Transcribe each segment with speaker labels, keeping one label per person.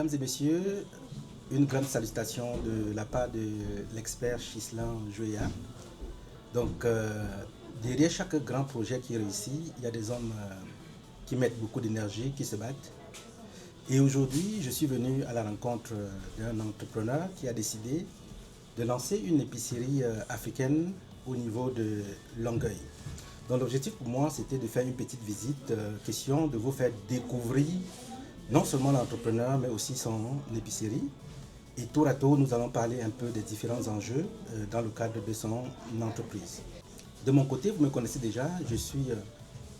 Speaker 1: Mesdames et messieurs, une grande salutation de la part de l'expert Ghislain Joya. Donc, derrière chaque grand projet qui réussit, il y a des hommes qui mettent beaucoup d'énergie, qui se battent. Et aujourd'hui, je suis venu à la rencontre d'un entrepreneur qui a décidé de lancer une épicerie africaine au niveau de Longueuil. Donc l'objectif pour moi, c'était de faire une petite visite, question de vous faire découvrir non seulement l'entrepreneur, mais aussi son épicerie. Et tour à tour, nous allons parler un peu des différents enjeux dans le cadre de son entreprise. De mon côté, vous me connaissez déjà, je suis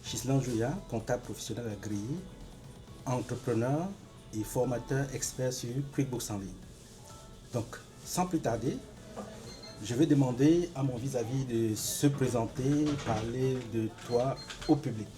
Speaker 1: Ghislain Joya, comptable professionnel agréé, entrepreneur et formateur expert sur QuickBooks en ligne. Donc, sans plus tarder, je vais demander à mon vis-à-vis de se présenter, parler de toi au public.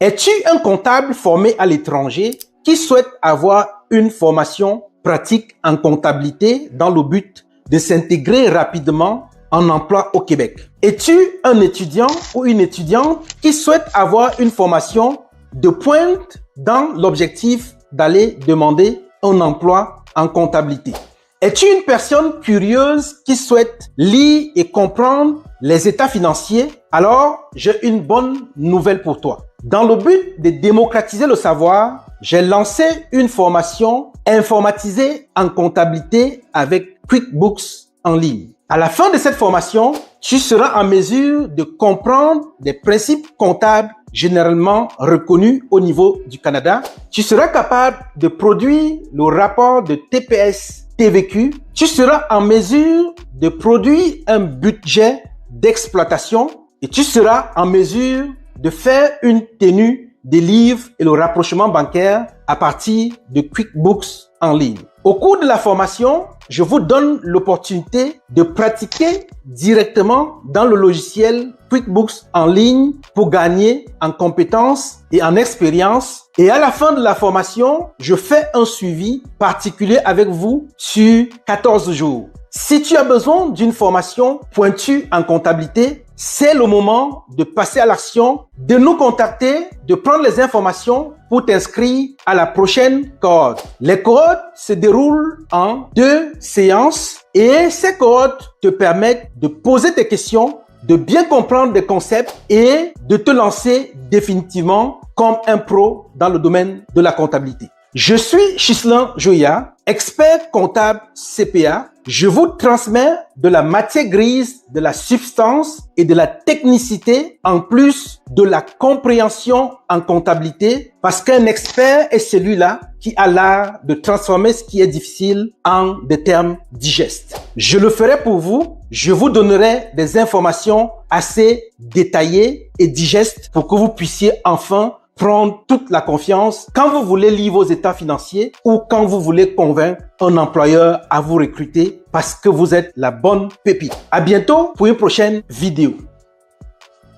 Speaker 2: Es-tu un comptable formé à l'étranger qui souhaite avoir une formation pratique en comptabilité dans le but de s'intégrer rapidement en emploi au Québec? Es-tu un étudiant ou une étudiante qui souhaite avoir une formation de pointe dans l'objectif d'aller demander un emploi en comptabilité? Es-tu une personne curieuse qui souhaite lire et comprendre les états financiers? Alors, j'ai une bonne nouvelle pour toi. Dans le but de démocratiser le savoir, j'ai lancé une formation informatisée en comptabilité avec QuickBooks en ligne. À la fin de cette formation, tu seras en mesure de comprendre des principes comptables généralement reconnus au niveau du Canada. Tu seras capable de produire le rapport de TPS TVQ, tu seras en mesure de produire un budget d'exploitation et tu seras en mesure de faire une tenue des livres et le rapprochement bancaire à partir de QuickBooks en ligne. Au cours de la formation, je vous donne l'opportunité de pratiquer directement dans le logiciel QuickBooks en ligne pour gagner en compétences et en expérience. Et à la fin de la formation, je fais un suivi particulier avec vous sur 14 jours. Si tu as besoin d'une formation pointue en comptabilité, c'est le moment de passer à l'action, de nous contacter, de prendre les informations pour t'inscrire à la prochaine cohorte. Les cohortes se déroulent en 2 séances et ces cohortes te permettent de poser tes questions, de bien comprendre des concepts et de te lancer définitivement comme un pro dans le domaine de la comptabilité. Je suis Ghislain Joya, expert comptable CPA. Je vous transmets de la matière grise, de la substance et de la technicité en plus de la compréhension en comptabilité parce qu'un expert est celui-là qui a l'art de transformer ce qui est difficile en des termes digestes. Je le ferai pour vous. Je vous donnerai des informations assez détaillées et digestes pour que vous puissiez enfin prendre toute la confiance quand vous voulez lire vos états financiers ou quand vous voulez convaincre un employeur à vous recruter parce que vous êtes la bonne pépite. À bientôt pour une prochaine vidéo.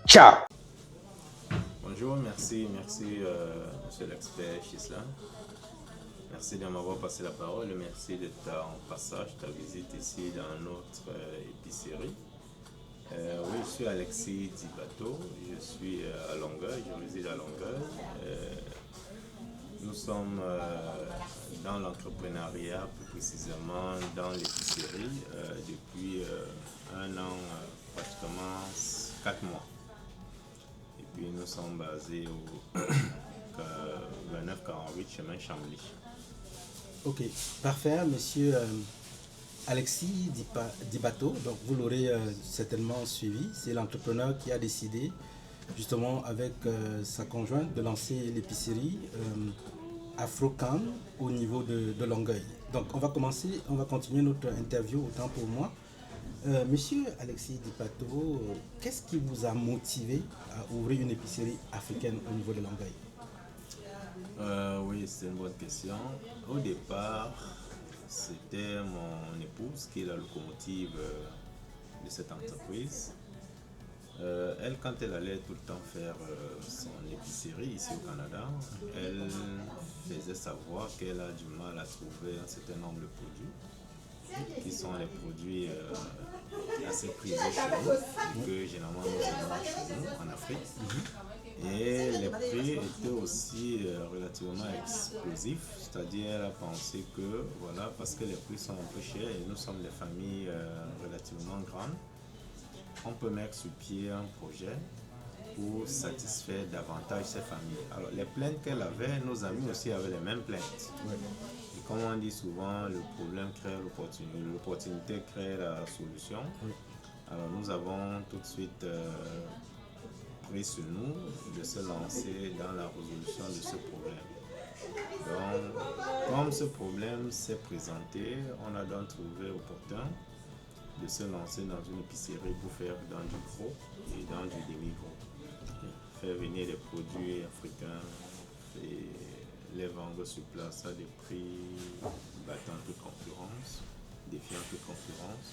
Speaker 2: Ciao.
Speaker 3: Bonjour, merci monsieur l'expert Ghislain. Merci de m'avoir passé la parole et merci de ton passage, ta visite ici dans notre épicerie. Oui, je suis Alexis Dibato, je suis à Longueuil, je réside à Longueuil. Nous sommes dans l'entrepreneuriat, plus précisément dans l'épicerie, depuis 1 an, pratiquement 4 mois. Et puis nous sommes basés au 2948 chemin Chambly.
Speaker 1: Ok, parfait, monsieur Alexis Dibato, donc vous l'aurez certainement suivi, c'est l'entrepreneur qui a décidé justement avec sa conjointe de lancer l'épicerie Afrocan au niveau de Longueuil. Donc on va continuer notre interview autant pour moi. Monsieur Alexis Dibato, qu'est-ce qui vous a motivé à ouvrir une épicerie africaine au niveau de Longueuil?
Speaker 3: Oui, c'est une bonne question. Au départ, c'était mon épouse qui est la locomotive de cette entreprise. Elle, quand elle allait tout le temps faire son épicerie ici au Canada, elle faisait savoir qu'elle a du mal à trouver un certain nombre de produits, qui sont les produits assez prisés chez nous, et que généralement nous avons chez nous en Afrique. Et les prix étaient aussi relativement explosifs, c'est-à-dire elle a pensé que, voilà, parce que les prix sont un peu chers et nous sommes des familles relativement grandes, on peut mettre sur pied un projet pour satisfaire davantage ces familles. Alors les plaintes qu'elle avait, nos amis aussi avaient les mêmes plaintes.
Speaker 1: Ouais.
Speaker 3: Et comme on dit souvent, le problème crée l'opportunité, l'opportunité crée la solution.
Speaker 1: Oui.
Speaker 3: Alors nous avons tout de suite pris sur nous de se lancer dans la résolution de ce problème. Donc, comme ce problème s'est présenté, on a donc trouvé opportun de se lancer dans une épicerie pour faire dans du gros et dans du demi-gros. Faire venir des produits africains et les vendre sur place à des prix battant toute concurrence, défiant toute concurrence.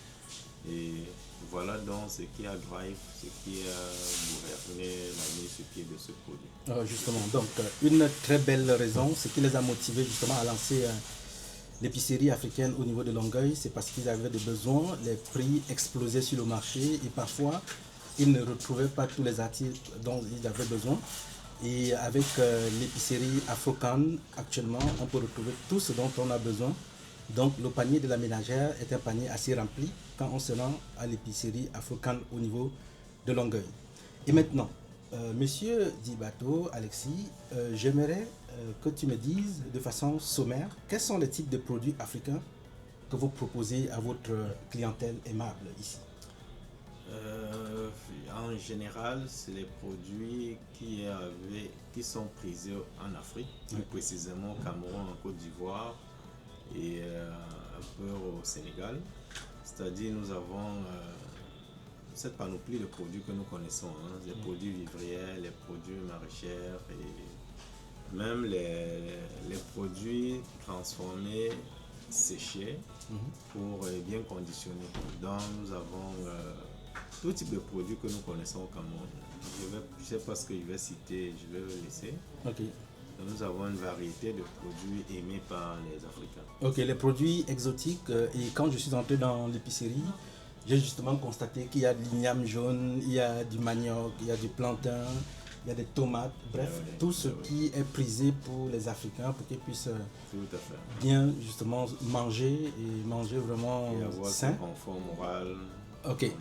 Speaker 3: Et voilà donc ce qui a drive, ce qui a gouverné la mise sur pied de ce produit.
Speaker 1: Justement, donc une très belle raison, ce qui les a motivés justement à lancer l'épicerie africaine au niveau de Longueuil, c'est parce qu'ils avaient des besoins, les prix explosaient sur le marché et parfois ils ne retrouvaient pas tous les articles dont ils avaient besoin. Et avec l'épicerie Afrocan, actuellement, on peut retrouver tout ce dont on a besoin. Donc le panier de la ménagère est un panier assez rempli quand on se rend à l'épicerie Afrocan au niveau de Longueuil. Et maintenant, Monsieur Dibato, Alexis, j'aimerais que tu me dises de façon sommaire quels sont les types de produits africains que vous proposez à votre clientèle aimable ici.
Speaker 3: En général, c'est les produits qui sont prisés en Afrique, plus précisément au Cameroun, en Côte d'Ivoire et un peu au Sénégal. C'est-à-dire nous avons cette panoplie de produits que nous connaissons, hein, les produits vivriers, les produits maraîchers et même les produits transformés, séchés pour bien conditionner. Donc nous avons tout type de produits que nous connaissons au Cameroun. Je ne sais pas ce que je vais citer, je vais le laisser.
Speaker 1: Ok.
Speaker 3: Nous avons une variété de produits aimés par les Africains.
Speaker 1: Ok, les produits exotiques. Et quand je suis entré dans l'épicerie, j'ai justement constaté qu'il y a de l'igname jaune, il y a du manioc, il y a du plantain, il y a des tomates, bref, tout ce qui est prisé pour les Africains pour qu'ils puissent
Speaker 3: Tout à fait.
Speaker 1: bien justement manger et manger vraiment
Speaker 3: Et avoir
Speaker 1: sain.
Speaker 3: ce confort moral,
Speaker 1: Ok.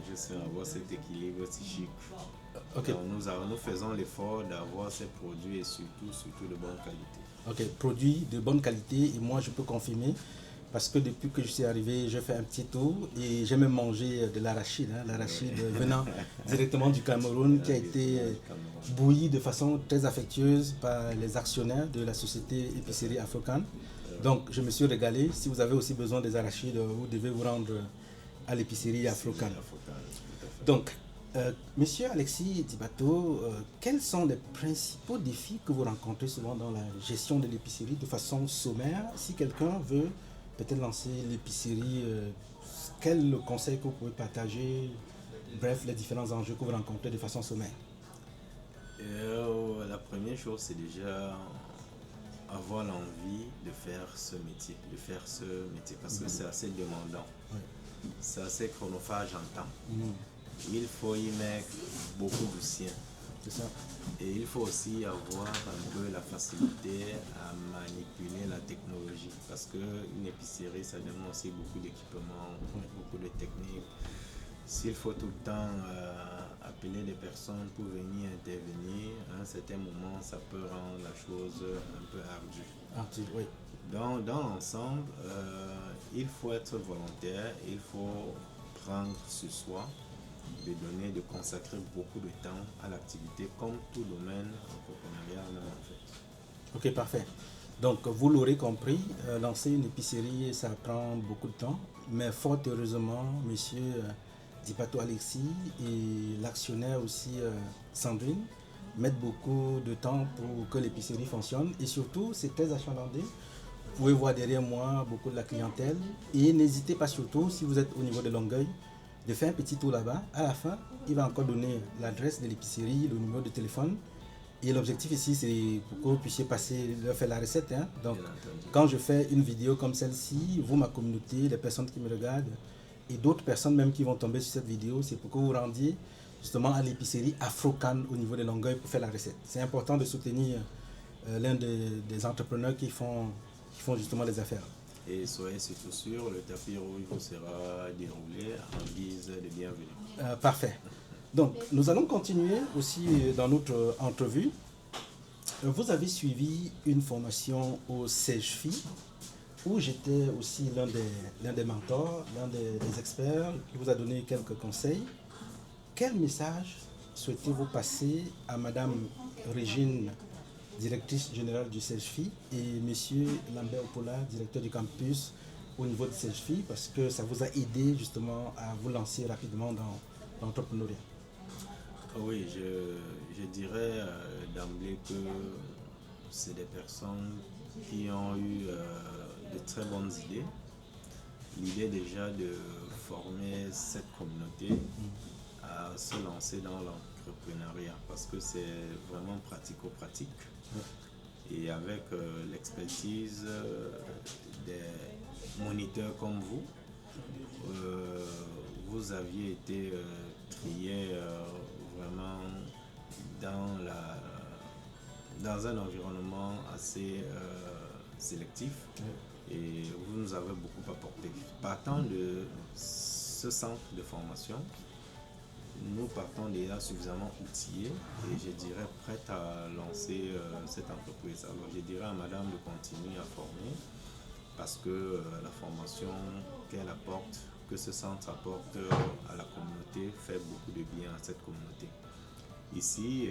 Speaker 3: avoir cet équilibre psychique.
Speaker 1: Ok.
Speaker 3: Donc, nous faisons l'effort d'avoir ces produits et surtout de bonne qualité.
Speaker 1: Ok, produits de bonne qualité et moi je peux confirmer parce que depuis que je suis arrivé, je fais un petit tour et j'ai même mangé de l'arachide, hein, l'arachide venant directement du Cameroun qui a été bouilli de façon très affectueuse par les actionnaires de la société épicerie Afrocan. Donc je me suis régalé. Si vous avez aussi besoin des arachides, vous devez vous rendre à l'épicerie Afrocan. Donc, Monsieur Alexis Dibato, quels sont les principaux défis que vous rencontrez souvent dans la gestion de l'épicerie de façon sommaire? Si quelqu'un veut peut-être lancer l'épicerie, quel le conseil que vous pouvez partager? Bref, les différents enjeux que vous rencontrez de façon sommaire.
Speaker 3: La première chose, c'est déjà avoir l'envie de faire ce métier, parce que c'est assez demandant.
Speaker 1: Oui.
Speaker 3: C'est assez chronophage en temps. Il faut y mettre beaucoup de sien.
Speaker 1: C'est ça.
Speaker 3: Et il faut aussi avoir un peu la facilité à manipuler la technologie. Parce qu'une épicerie, ça demande aussi beaucoup d'équipements, beaucoup de techniques. S'il faut tout le temps appeler des personnes pour venir intervenir, à un certain moment, ça peut rendre la chose un peu ardue.
Speaker 1: Oui.
Speaker 3: Dans l'ensemble, il faut être volontaire, il faut prendre sur soi, de consacrer beaucoup de temps à l'activité, comme tout domaine entrepreneurial en fait.
Speaker 1: Ok, parfait. Donc, vous l'aurez compris, lancer une épicerie, ça prend beaucoup de temps, mais fort heureusement, monsieur Dibato Alexis et l'actionnaire aussi, Sandrine, mettent beaucoup de temps pour que l'épicerie fonctionne. Et surtout, c'est très achalandé. Vous pouvez voir derrière moi beaucoup de la clientèle. Et n'hésitez pas surtout, si vous êtes au niveau de Longueuil, de faire un petit tour là-bas. À la fin, il va encore donner l'adresse de l'épicerie, le numéro de téléphone. Et l'objectif ici, c'est pour que vous puissiez passer, leur faire la recette. Hein. Donc, quand je fais une vidéo comme celle-ci, vous, ma communauté, les personnes qui me regardent, et d'autres personnes même qui vont tomber sur cette vidéo, c'est pour que vous rendiez justement à l'épicerie Afro-Can au niveau de Longueuil pour faire la recette. C'est important de soutenir l'un des entrepreneurs qui font justement des affaires.
Speaker 3: Et soyez surtout sûr, le tapis rouge vous sera déroulé en guise de bienvenue.
Speaker 1: Parfait. Donc, nous allons continuer aussi dans notre entrevue. Vous avez suivi une formation au CEGFI où j'étais aussi l'un des mentors, l'un des experts qui vous a donné quelques conseils. Quel message souhaitez-vous passer à Madame Régine, directrice générale du CEGFI, et Monsieur Lambert Opola, directeur du campus au niveau du CEGFI, parce que ça vous a aidé justement à vous lancer rapidement dans l'entrepreneuriat?
Speaker 3: Oui, je dirais d'emblée que c'est des personnes qui ont eu de très bonnes idées. L'idée déjà de former cette communauté à se lancer dans l'entrepreneuriat parce que c'est vraiment pratico-pratique. Et avec l'expertise des moniteurs comme vous, vous aviez été trié vraiment dans un environnement assez sélectif et vous nous avez beaucoup apporté. Partant de ce centre de formation, nous partons déjà suffisamment outillés et je dirais prêts à lancer cette entreprise. Alors je dirais à madame de continuer à former parce que la formation qu'elle apporte, que ce centre apporte à la communauté fait beaucoup de bien à cette communauté. Ici,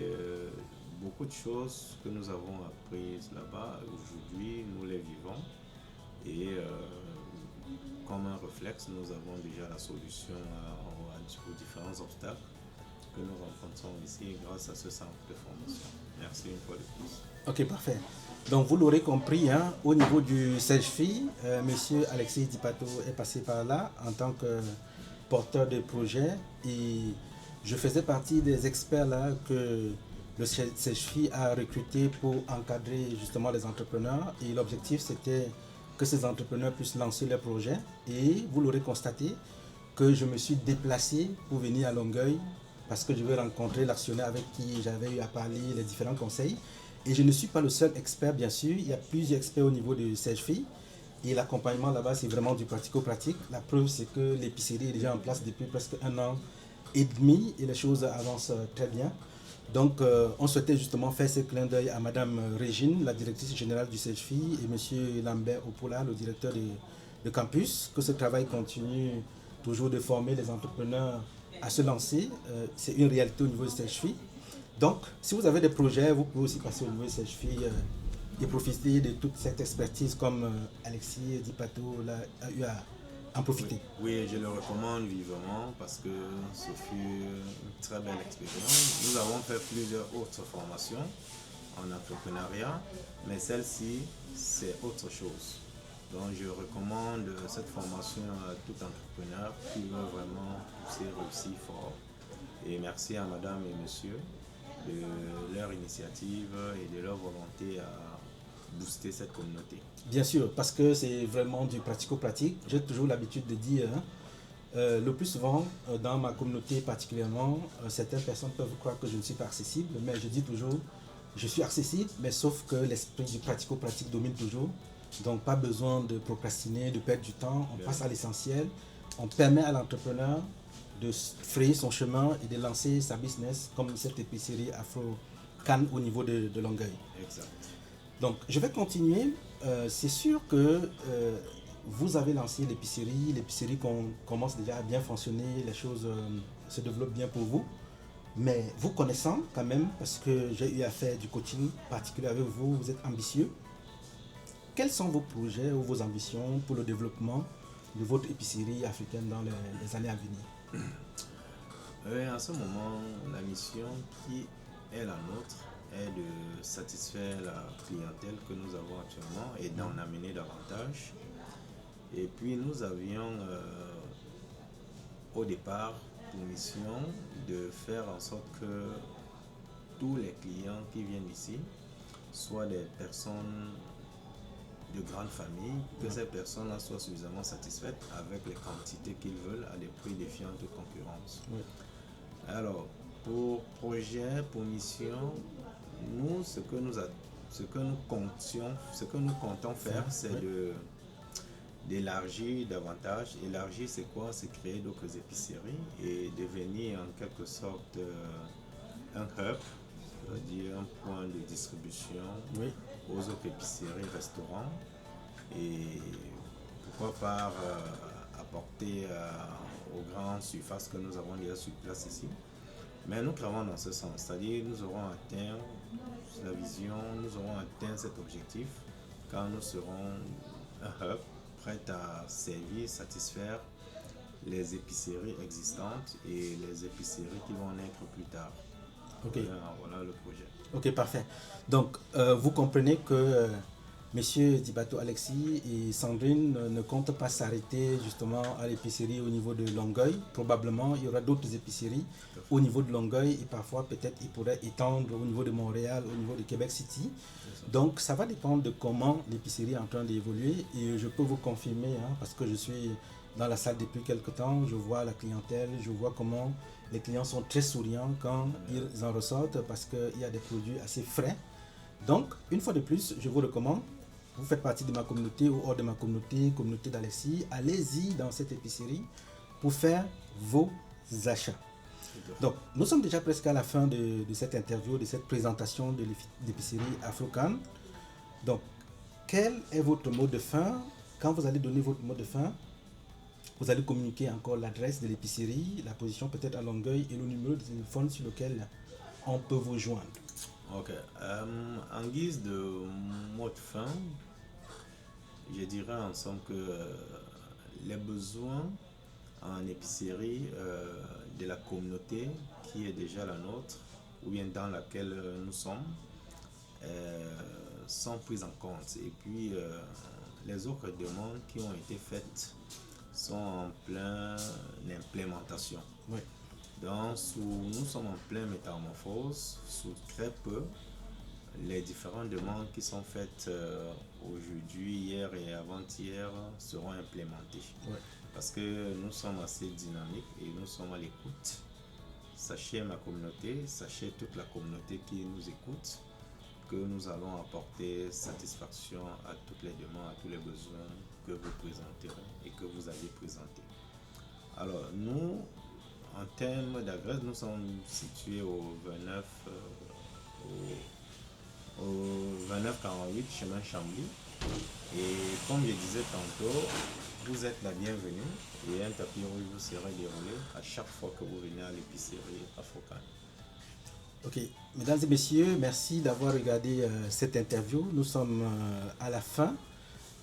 Speaker 3: beaucoup de choses que nous avons apprises là-bas, aujourd'hui nous les vivons et comme un réflexe, nous avons déjà la solution aux différents obstacles que nous rencontrons ici grâce à ce centre de formation. Merci une fois de plus.
Speaker 1: Ok, parfait. Donc vous l'aurez compris, hein, au niveau du CEGFI, Monsieur Alexis Dipato est passé par là en tant que porteur de projet et je faisais partie des experts là que le CEGFI a recruté pour encadrer justement les entrepreneurs et l'objectif c'était que ces entrepreneurs puissent lancer leurs projets et vous l'aurez constaté que je me suis déplacé pour venir à Longueuil parce que je vais rencontrer l'actionnaire avec qui j'avais eu à parler les différents conseils. Et je ne suis pas le seul expert, bien sûr. Il y a plusieurs experts au niveau du CEGFI. Et l'accompagnement là-bas, c'est vraiment du pratico-pratique. La preuve, c'est que l'épicerie est déjà en place depuis presque 1 an et demi et les choses avancent très bien. Donc, on souhaitait justement faire ce clin d'œil à Madame Régine, la directrice générale du CEGFI, et Monsieur Lambert Opola, le directeur de campus, que ce travail continue toujours de former les entrepreneurs à se lancer. C'est une réalité au niveau du CEGFI. Donc, si vous avez des projets, vous pouvez aussi passer au niveau du CEGFI et profiter de toute cette expertise comme Alexis Dipato a eu à en profiter.
Speaker 3: Oui, je le recommande vivement parce que ce fut une très belle expérience. Nous avons fait plusieurs autres formations en entrepreneuriat, mais celle-ci, c'est autre chose. Donc, je recommande cette formation à tout entrepreneur qui veut vraiment pousser, réussir fort. Et merci à madame et monsieur de leur initiative et de leur volonté à booster cette communauté.
Speaker 1: Bien sûr, parce que c'est vraiment du pratico-pratique. J'ai toujours l'habitude de dire, le plus souvent, dans ma communauté particulièrement, certaines personnes peuvent croire que je ne suis pas accessible, mais je dis toujours, je suis accessible, mais sauf que l'esprit du pratico-pratique domine toujours. Donc pas besoin de procrastiner, de perdre du temps, on passe à l'essentiel. On permet à l'entrepreneur de frayer son chemin et de lancer sa business comme cette épicerie Afro-Can au niveau de Longueuil.
Speaker 3: Exact.
Speaker 1: Donc, je vais continuer. C'est sûr que vous avez lancé l'épicerie. L'épicerie commence déjà à bien fonctionner. Les choses se développent bien pour vous. Mais vous connaissant quand même, parce que j'ai eu à faire du coaching particulier avec vous, vous êtes ambitieux. Quels sont vos projets ou vos ambitions pour le développement de votre épicerie africaine dans les années à venir?
Speaker 3: En ce moment, la mission qui est la nôtre est de satisfaire la clientèle que nous avons actuellement et d'en amener davantage. Et puis nous avions au départ pour mission de faire en sorte que tous les clients qui viennent ici soient des personnes de grande famille, que ces personnes-là soient suffisamment satisfaites avec les quantités qu'ils veulent à des prix défiant toute concurrence.
Speaker 1: Oui.
Speaker 3: Alors, Pour projet, pour mission, nous, ce que nous comptons faire, c'est d'élargir davantage. Élargir, c'est quoi? C'est créer d'autres épiceries et devenir en quelque sorte un hub, c'est-à-dire un point de distribution aux autres épiceries, restaurants, et pourquoi pas apporter aux grandes surfaces que nous avons déjà sur place ici. Mais nous travaillons dans ce sens, c'est-à-dire nous aurons atteint la vision, nous aurons atteint cet objectif quand nous serons un hub prêt à servir, satisfaire les épiceries existantes et les épiceries qui vont naître plus tard.
Speaker 1: Ok.
Speaker 3: Voilà le projet.
Speaker 1: Ok, parfait. Donc, vous comprenez que Messieurs Dibato Alexis et Sandrine ne comptent pas s'arrêter justement à l'épicerie au niveau de Longueuil. Probablement, il y aura d'autres épiceries au niveau de Longueuil et parfois peut-être ils pourraient étendre au niveau de Montréal, au niveau de Québec City. Donc, ça va dépendre de comment l'épicerie est en train d'évoluer et je peux vous confirmer, parce que je suis dans la salle depuis quelques temps, je vois la clientèle, je vois comment les clients sont très souriants quand ils en ressortent parce qu'il y a des produits assez frais. Donc, une fois de plus, je vous recommande, vous faites partie de ma communauté ou hors de ma communauté d'Alexis, allez-y dans cette épicerie pour faire vos achats. Donc, nous sommes déjà presque à la fin de cette interview, de cette présentation de l'épicerie Afrocan. Donc, quel est votre mot de fin? Quand vous allez donner votre mot de fin, vous allez communiquer encore l'adresse de l'épicerie, la position peut-être à Longueuil et le numéro de téléphone sur lequel on peut vous joindre.
Speaker 3: Ok. En guise de mot de fin, je dirais en somme que les besoins en épicerie de la communauté qui est déjà la nôtre ou bien dans laquelle nous sommes sont pris en compte. Et puis les autres demandes qui ont été faites sont en pleine implémentation.
Speaker 1: Oui.
Speaker 3: Donc, nous sommes en pleine métamorphose. Sous très peu, les différentes demandes qui sont faites aujourd'hui, hier et avant-hier seront implémentées.
Speaker 1: Oui.
Speaker 3: Parce que nous sommes assez dynamiques et nous sommes à l'écoute. Sachez ma communauté, sachez toute la communauté qui nous écoute, que nous allons apporter satisfaction à toutes les demandes, à tous les besoins que vous présenterez et que vous avez présentés. Alors, nous, en termes d'adresse, nous sommes situés au 2948 chemin Chambly. Et comme je disais tantôt, vous êtes la bienvenue et un tapis rouge vous sera déroulé à chaque fois que vous venez à l'épicerie Afrocan.
Speaker 1: Ok, mesdames et messieurs, merci d'avoir regardé cette interview. Nous sommes à la fin,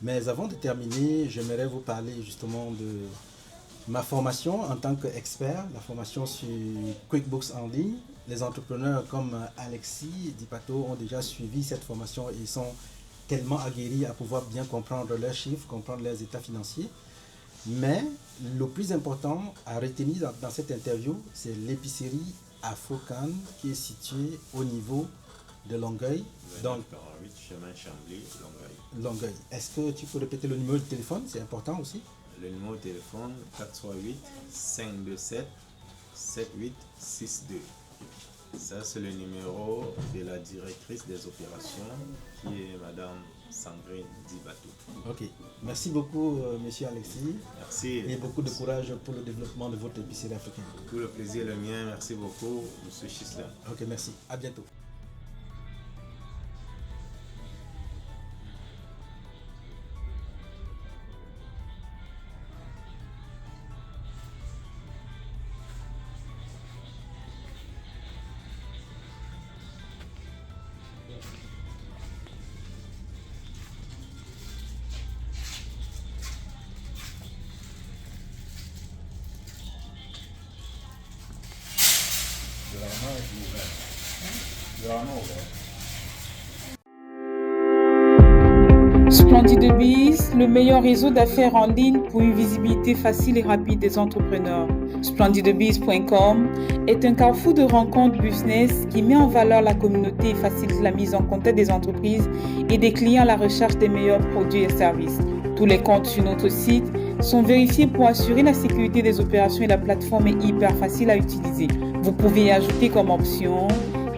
Speaker 1: mais avant de terminer, j'aimerais vous parler justement de ma formation en tant qu'expert, la formation sur QuickBooks en ligne. Les entrepreneurs comme Alexis Dibato ont déjà suivi cette formation et sont tellement aguerris à pouvoir bien comprendre leurs chiffres, comprendre leurs états financiers. Mais le plus important à retenir dans cette interview, c'est l'épicerie Afrocan qui est située au niveau de Longueuil.
Speaker 3: Donc, 48 chemin Chambly,
Speaker 1: Longueuil. Est-ce que tu peux répéter le numéro de téléphone? C'est important aussi.
Speaker 3: Le numéro de téléphone 438 527 7862. Ça, c'est le numéro de la directrice des opérations qui est Madame Sandrine Dibato.
Speaker 1: Ok. Merci beaucoup, Monsieur Alexis.
Speaker 3: Merci.
Speaker 1: Et beaucoup de courage pour le développement de votre épicerie africaine.
Speaker 3: Tout le plaisir est le mien. Merci beaucoup, Monsieur Chislin.
Speaker 1: Ok, merci. À bientôt.
Speaker 4: Splendid Biz, le meilleur réseau d'affaires en ligne pour une visibilité facile et rapide des entrepreneurs. SplendidBiz.com est un carrefour de rencontres business qui met en valeur la communauté et facilite la mise en contact des entreprises et des clients à la recherche des meilleurs produits et services. Tous les comptes sur notre site sont vérifiés pour assurer la sécurité des opérations et la plateforme est hyper facile à utiliser. Vous pouvez y ajouter comme option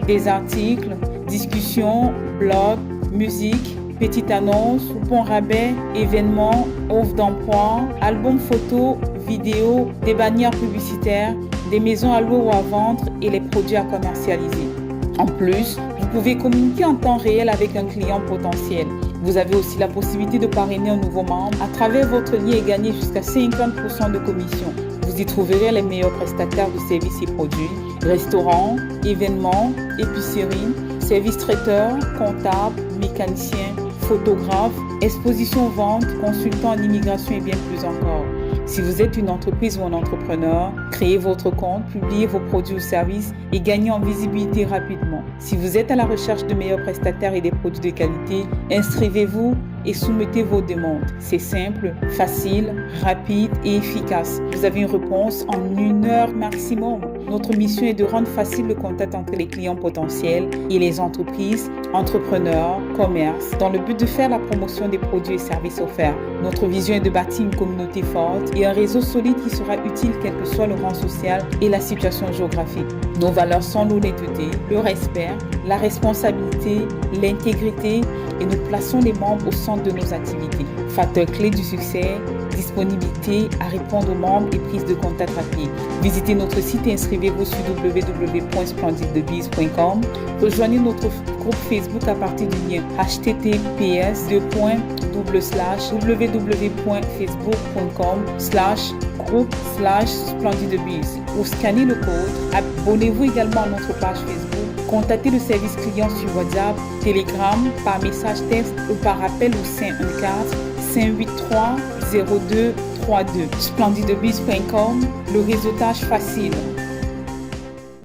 Speaker 4: des articles, discussions, blogs, musique, petites annonces, coupons rabais, événements, offres d'emploi, albums photos, vidéos, des bannières publicitaires, des maisons à louer ou à vendre et les produits à commercialiser. En plus, vous pouvez communiquer en temps réel avec un client potentiel. Vous avez aussi la possibilité de parrainer un nouveau membre à travers votre lien et gagner jusqu'à 50% de commission. Vous y trouverez les meilleurs prestataires de services et produits, restaurants, événements, épiceries, services traiteurs, comptables, mécaniciens, photographes, expositions ventes, consultants en immigration et bien plus encore. Si vous êtes une entreprise ou un entrepreneur, créez votre compte, publiez vos produits ou services et gagnez en visibilité rapidement. Si vous êtes à la recherche de meilleurs prestataires et des produits de qualité, inscrivez-vous et soumettez vos demandes. C'est simple, facile, rapide et efficace. Vous avez une réponse en 1 heure maximum. Notre mission est de rendre facile le contact entre les clients potentiels et les entreprises, entrepreneurs, commerces, dans le but de faire la promotion des produits et services offerts. Notre vision est de bâtir une communauté forte et un réseau solide qui sera utile quel que soit le rang social et la situation géographique. Nos valeurs sont l'honnêteté, le respect, la responsabilité, l'intégrité et nous plaçons les membres au centre de nos activités. Facteur clé du succès, disponibilité à répondre aux membres et prise de contact rapide. Visitez notre site et inscrivez-vous sur www.splendidthebees.com. Rejoignez notre groupe Facebook à partir du lien https://www.facebook.com/groupe/splendidthebees ou scannez le code. Abonnez-vous également à notre page Facebook. Contactez le service client sur WhatsApp, Telegram, par message texte ou par appel au 514 583 0232. Splendidthebees.com, le réseautage facile.